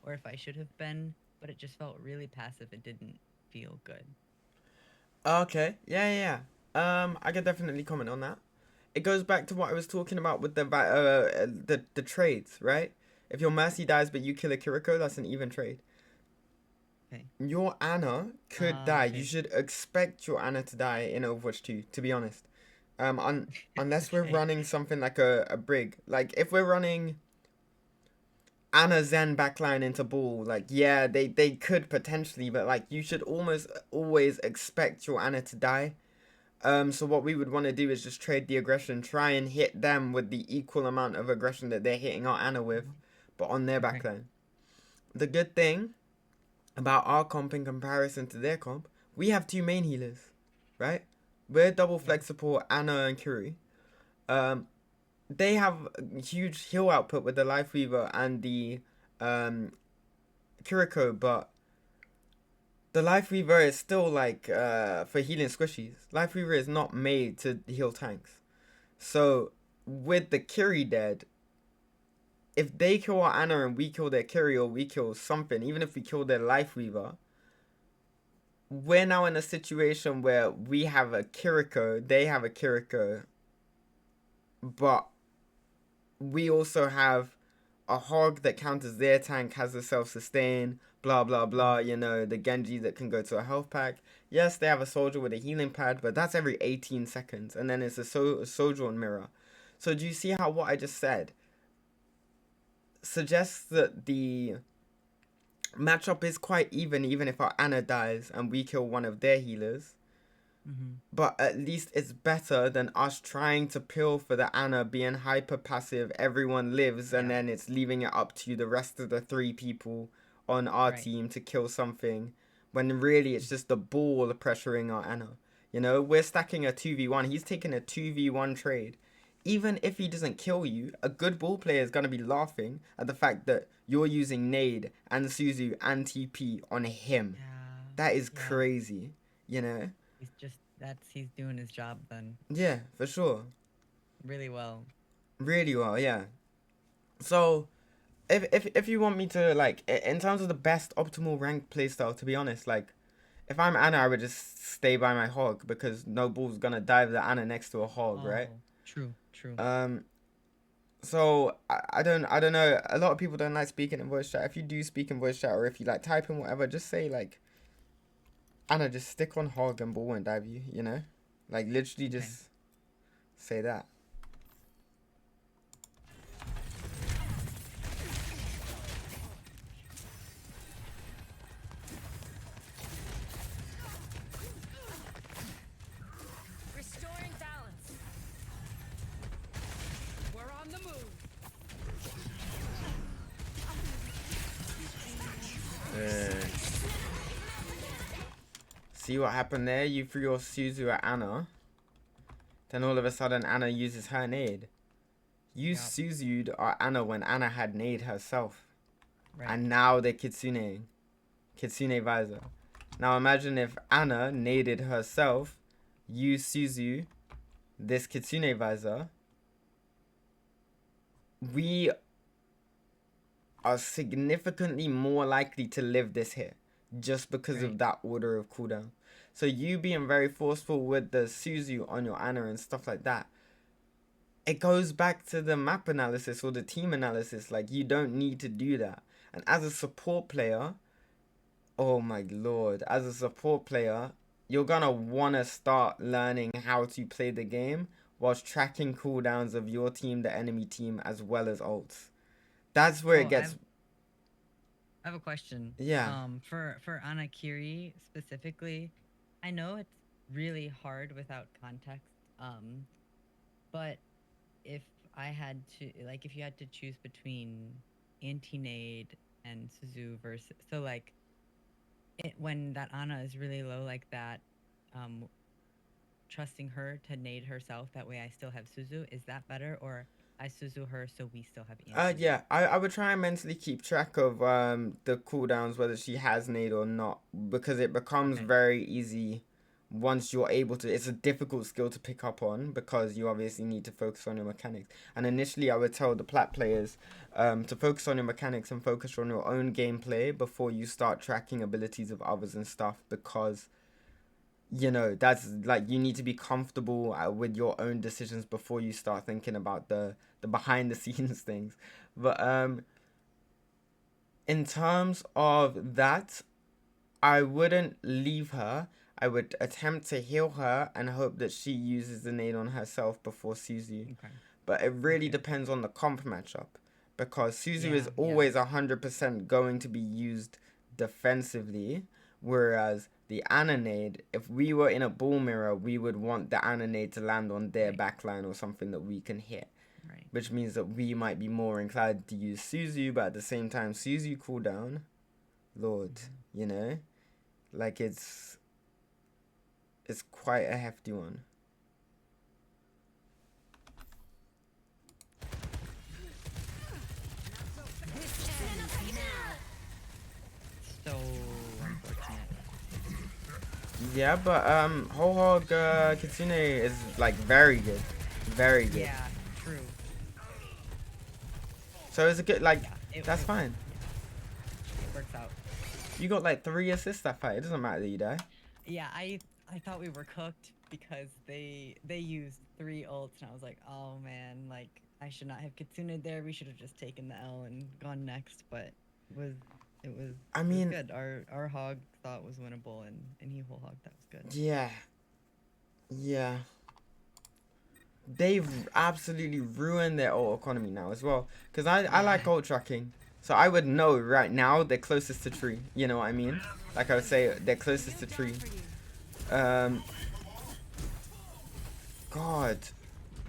or if I should have been, but it just felt really passive. It didn't feel good. Okay, yeah. I could definitely comment on that. It goes back to what I was talking about with the trades, right? If your Mercy dies but you kill a Kiriko, that's an even trade. Okay. Your Ana could die. Okay. You should expect your Ana to die in Overwatch 2, to be honest. Unless we're Okay. running something like a Brig. Like, if we're running Ana Zen backline into Ball, like, yeah, they could potentially, but, like, you should almost always expect your Ana to die. So what we would want to do is just trade the aggression, try and hit them with the equal amount of aggression that they're hitting our Ana with, but on their Okay. backline. The good thing about our comp in comparison to their comp, we have two main healers, right? We're double flex support, Ana and Curie. They have huge heal output with the Life Weaver and the Kiriko, but the Life Weaver is still like for healing squishies. Life Weaver is not made to heal tanks. So with the Curie dead, if they kill our Ana and we kill their Curie or we kill something, even if we kill their Life Weaver, we're now in a situation where we have a Kiriko, they have a Kiriko, but we also have a Hog that counters their tank, has a self-sustain, blah blah blah, you know, the Genji that can go to a health pack. Yes, they have a soldier with a healing pad, but that's every 18 seconds, and then it's a soldier on mirror. So do you see how what I just said suggests that the matchup is quite even if our Ana dies and we kill one of their healers? But at least it's better than us trying to peel for the Ana, being hyper passive, everyone lives, and Yeah. then it's leaving it up to the rest of the 3 people on our Right. team to kill something, when really it's just the ball pressuring our Ana. You know, we're stacking a 2v1, he's taking a 2v1 trade. Even if he doesn't kill you, a good ball player is going to be laughing at the fact that you're using Nade and Suzu and TP on him. Yeah. That is Yeah. crazy, you know? He's doing his job then Yeah, for sure. really well. Really well, yeah. So, if you want me to, like, in terms of the best optimal rank playstyle, to be honest, like, if I'm Ana, I would just stay by my Hog, because no ball's gonna dive the Ana next to a Hog, right? True. So I don't know. A lot of people don't like speaking in voice chat. If you do speak in voice chat, or if you like type in whatever, just say like, Ana, just stick on Hog and ball won't dive you. You know, like literally just say that. Restoring balance. We're on the move. See what happened there? You threw your Suzu at Ana. Then all of a sudden Ana uses her nade. You Yep. Suzu'd our Ana when Ana had nade herself. Right. And now they're Kitsune visor. Now imagine if Ana naded herself, you Suzu, this Kitsune visor. We are significantly more likely to live this hit just because of Right. that order of cooldown. So you being very forceful with the Suzu on your Ana and stuff like that, it goes back to the map analysis or the team analysis. Like, you don't need to do that. And as a support player, oh my lord, as a support player, you're gonna wanna start learning how to play the game whilst tracking cooldowns of your team, the enemy team, as well as ults. That's where it Oh, gets. I have a question. Yeah. For Anakiri specifically, I know it's really hard without context. But if I had to, like, if you had to choose between anti-nade and Suzu versus, so like, when that Ana is really low like that, um, trusting her to nade herself, that way I still have Suzu, is that better, or I Suzu her so we still have anti-nade? Yeah, I would try and mentally keep track of the cooldowns, whether she has nade or not, because it becomes Okay. very easy once you're able to. It's a difficult skill to pick up on because you obviously need to focus on your mechanics. And initially, I would tell the plat players to focus on your mechanics and focus on your own gameplay before you start tracking abilities of others and stuff, because you know that's like, you need to be comfortable with your own decisions before you start thinking about the behind the scenes things. But in terms of that, I wouldn't leave her. I would attempt to heal her and hope that she uses the nade on herself before Suzu. Okay. But it really Okay. depends on the comp matchup, because Suzu is Yeah, always 100% going to be used defensively, whereas the Ananade, if we were in a ball mirror, we would want the Ananade to land on their Right. backline or something that we can hit, Right. which means that we might be more inclined to use Suzu, but at the same time, Suzu cooldown, Lord, you know, like it's quite a hefty one. So unfortunate. Yeah, but Whole Hog Kitsune is like very good, very good. Yeah, true. So it's a good, like, Yeah, that's fine. it works out. You got like 3 assists that fight. It doesn't matter that you die. Yeah, I thought we were cooked because they used 3 ults, and I was like, oh man, like I should not have Kitsune there. We should have just taken the L and gone next. But it was I it was mean, good. Our hog thought was winnable, and he whole hog. That was good. yeah, yeah. They've absolutely ruined their ult economy now as well. Cause I like ult tracking, so I would know right now they're closest to tree. You know what I mean? Like I would say they're closest to tree. God,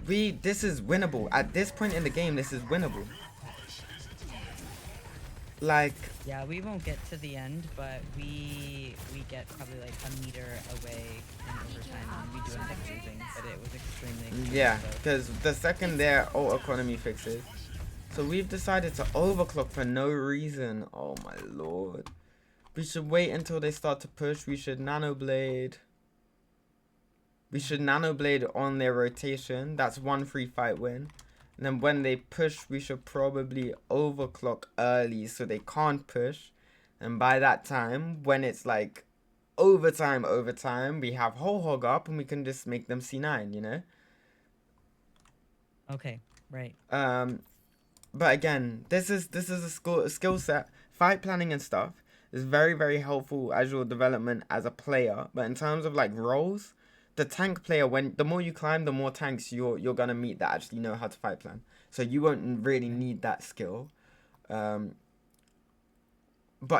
this is winnable. At this point in the game, this is winnable. Like, Yeah, we won't get to the end, but we get probably like a meter away in overtime, and we do end up losing. But it was extremely yeah, close. because the second their ult economy fixes. So we've decided to overclock for no reason. Oh my lord. We should wait until they start to push. We should nano blade. We should nano blade on their rotation. That's 1 free fight win. And then when they push, we should probably overclock early so they can't push. And by that time, when it's like overtime, we have whole hog up and we can just make them C9, you know? Okay, right. But again, this is a skill set. Fight planning and stuff is very, very helpful as your development as a player. But in terms of like roles, the tank player, when the more you climb, the more tanks you're gonna meet that actually know how to fight plan. So you won't really need that skill. But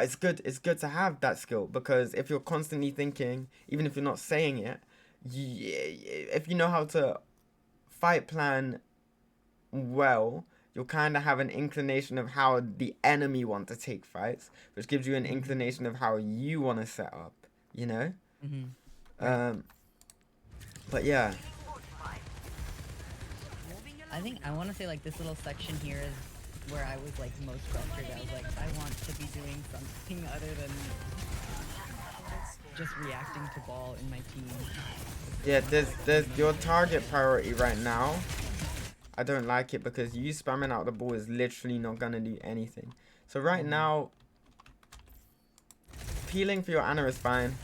it's good to have that skill, because if you're constantly thinking, even if you're not saying it, if you know how to fight plan well, you'll kind of have an inclination of how the enemy want to take fights, which gives you an inclination of how you want to set up, you know? But yeah. I think I want to say like this little section here is where I was like most frustrated. I was like, I want to be doing something other than just reacting to ball in my team. Yeah, there's your target priority right now. I don't like it because you spamming out the ball is literally not gonna do anything. So right now, peeling for your Ana is fine.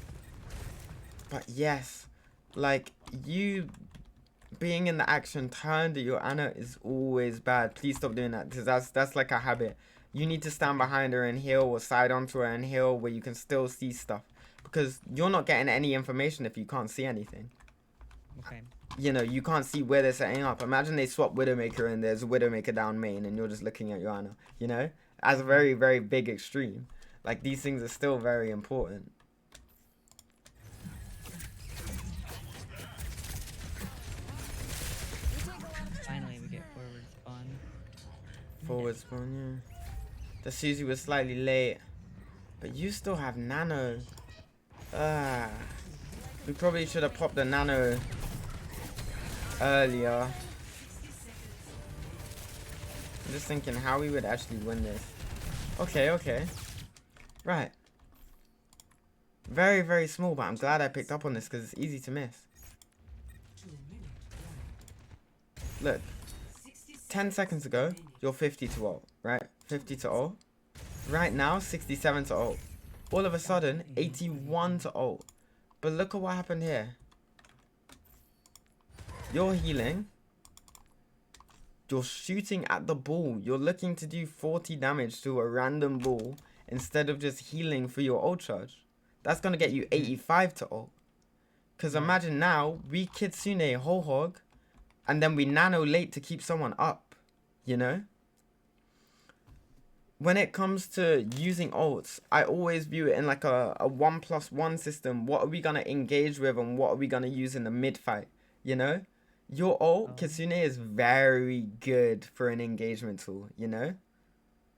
But yes, like, you being in the action turned at your Anna is always bad. Please stop doing that, because that's like a habit. You need to stand behind her and heal, or side onto her and heal, where you can still see stuff. Because you're not getting any information if you can't see anything. Okay. You know, you can't see where they're setting up. Imagine they swap Widowmaker and there's a Widowmaker down main and you're just looking at your Anna, you know? As a very, very big extreme. Like, these things are still very important. Finally, we get forward spawn. Forward spawn, yeah. The Susie was slightly late. But you still have Nano. We probably should have popped the Nano earlier. I'm just thinking how we would actually win this. Okay, okay. Right. Very, very small, but I'm glad I picked up on this because it's easy to miss. Look. 10 seconds ago, you're 50 to ult, right? 50 to ult. Right now, 67 to ult. All of a sudden, 81 to ult. But look at what happened here. You're healing. You're shooting at the ball. You're looking to do 40 damage to a random ball instead of just healing for your ult charge. That's going to get you 85 to ult. Because imagine now, we Kitsune whole hog, and then we nano late to keep someone up. You know? When it comes to using ults, I always view it in like a 1+1 system. What are we going to engage with and what are we going to use in the mid fight? You know? Your ult, Kitsune, is very good for an engagement tool, you know?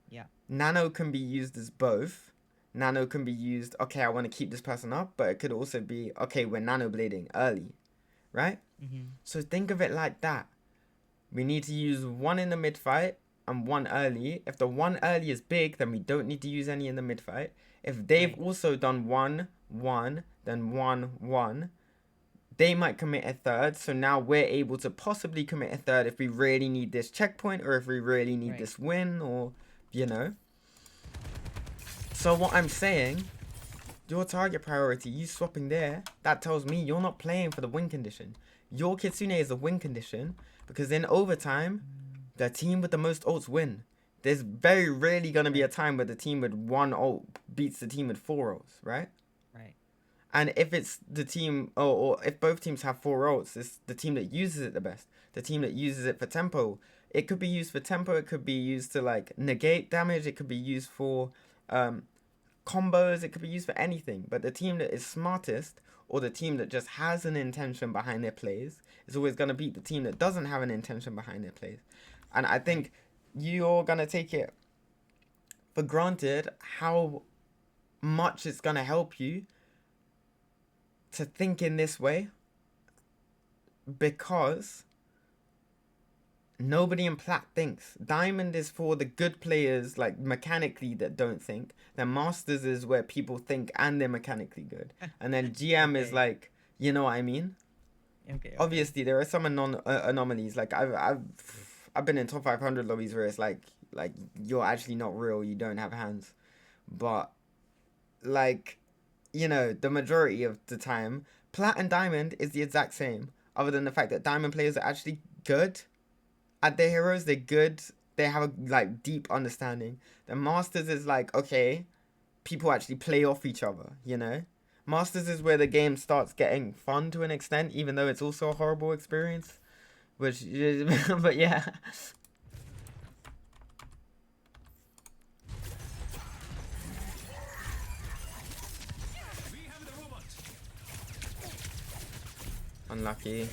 Yeah. Nano can be used as both. Nano can be used, okay, I want to keep this person up, but it could also be, okay, we're nano blading early, right? So think of it like that. We need to use one in the mid fight and one early. If the one early is big, then we don't need to use any in the mid fight. If they've also done 1, 1, then 1, 1, they might commit a third. So now we're able to possibly commit a third if we really need this checkpoint or if we really need this win, or, you know. So what I'm saying, your target priority, you swapping there, that tells me you're not playing for the win condition. Your Kitsune is a win condition because in overtime, the team with the most ults win. There's very rarely going to be a time where the team with 1 ult beats the team with 4 ults, right? Right. And if it's the team, or if both teams have 4 ults, it's the team that uses it the best. The team that uses it for tempo. It could be used for tempo. It could be used to like negate damage. It could be used for combos. It could be used for anything. But the team that is smartest, or the team that just has an intention behind their plays, is always going to beat the team that doesn't have an intention behind their plays. And I think you're going to take it for granted how much it's going to help you to think in this way, because nobody in Plat thinks. Diamond is for the good players, like mechanically, that don't think. Then Masters is where people think and they're mechanically good. And then GM is like, you know what I mean? Okay. Obviously, there are some anomalies. Like I've been in top 500 lobbies where it's like you're actually not real. You don't have hands, but like, you know, the majority of the time, Plat and Diamond is the exact same. Other than the fact that Diamond players are actually good at their heroes. They're good. They have a like deep understanding. The Masters is like, okay, people actually play off each other, you know? Masters is where the game starts getting fun to an extent, even though it's also a horrible experience. Which, but yeah. Unlucky.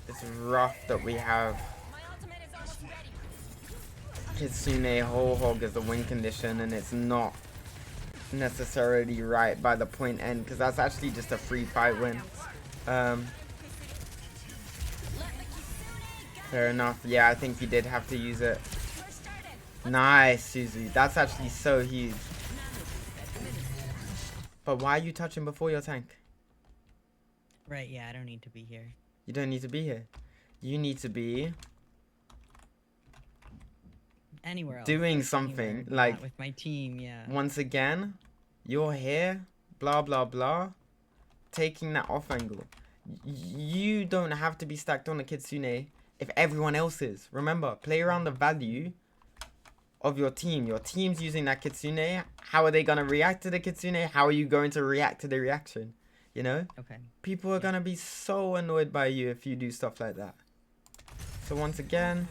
It's rough that we have Kitsune whole hog as a win condition and it's not necessarily right by the point end, because that's actually just a free fight win. Fair enough. Yeah, I think you did have to use it. Nice, Susie. That's actually so huge. But why are you touching before your tank? Right, yeah, I don't need to be here. You don't need to be here. You need to be Anywhere else. doing Anywhere, something. not Like, with my team, yeah. once again, you're here, blah, blah, blah, taking that off angle. You don't have to be stacked on a Kitsune if everyone else is. Remember, play around the value of your team. Your team's using that Kitsune. How are they going to react to the Kitsune? How are you going to react to the reaction? You know? Okay. People are going to be so annoyed by you if you do stuff like that. So once again,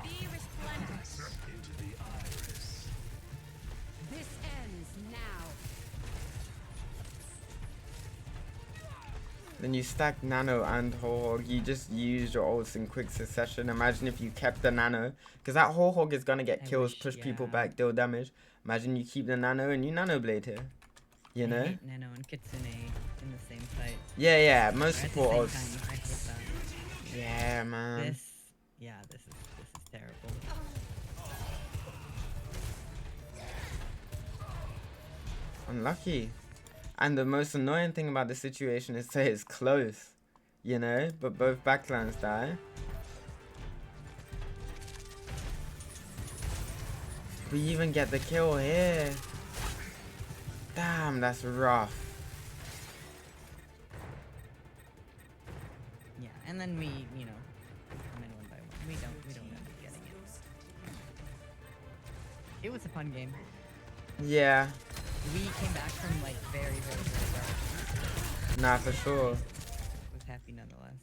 Be replenished. This ends now. then you stack Nano and Ho-Hog. You just used your ults in quick succession. Imagine if you kept the Nano. Because that Ho-Hog is going to get I kills, wish, push people yeah. back, deal damage. Imagine you keep the Nano and you Nano Blade here. You I know? hate Nano and Kitsune in the same fight. Yeah, yeah. Or Most at the support same ults. time, I hate that. Yeah, man. This is terrible. Unlucky. And the most annoying thing about the situation is that it's close. You know? But both backlines die. We even get the kill here. Damn, that's rough. Yeah, and then we, you know, come in one by one. We don't end up getting it. It was a fun game. Yeah. We came back from like very dark. Nah, for sure. Was happy nonetheless.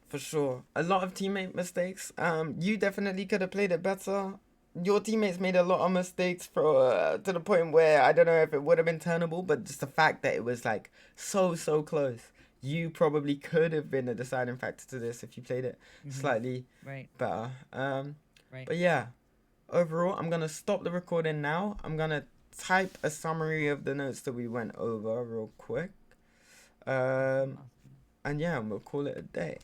For sure. A lot of teammate mistakes. You definitely could have played it better. Your teammates made a lot of mistakes to the point where I don't know if it would have been turnable, but just the fact that it was like so close. You probably could have been a deciding factor to this if you played it slightly Right. better. Right. But yeah, overall, I'm gonna stop the recording now. I'm gonna type a summary of the notes that we went over real quick. Awesome. And yeah, we'll call it a day.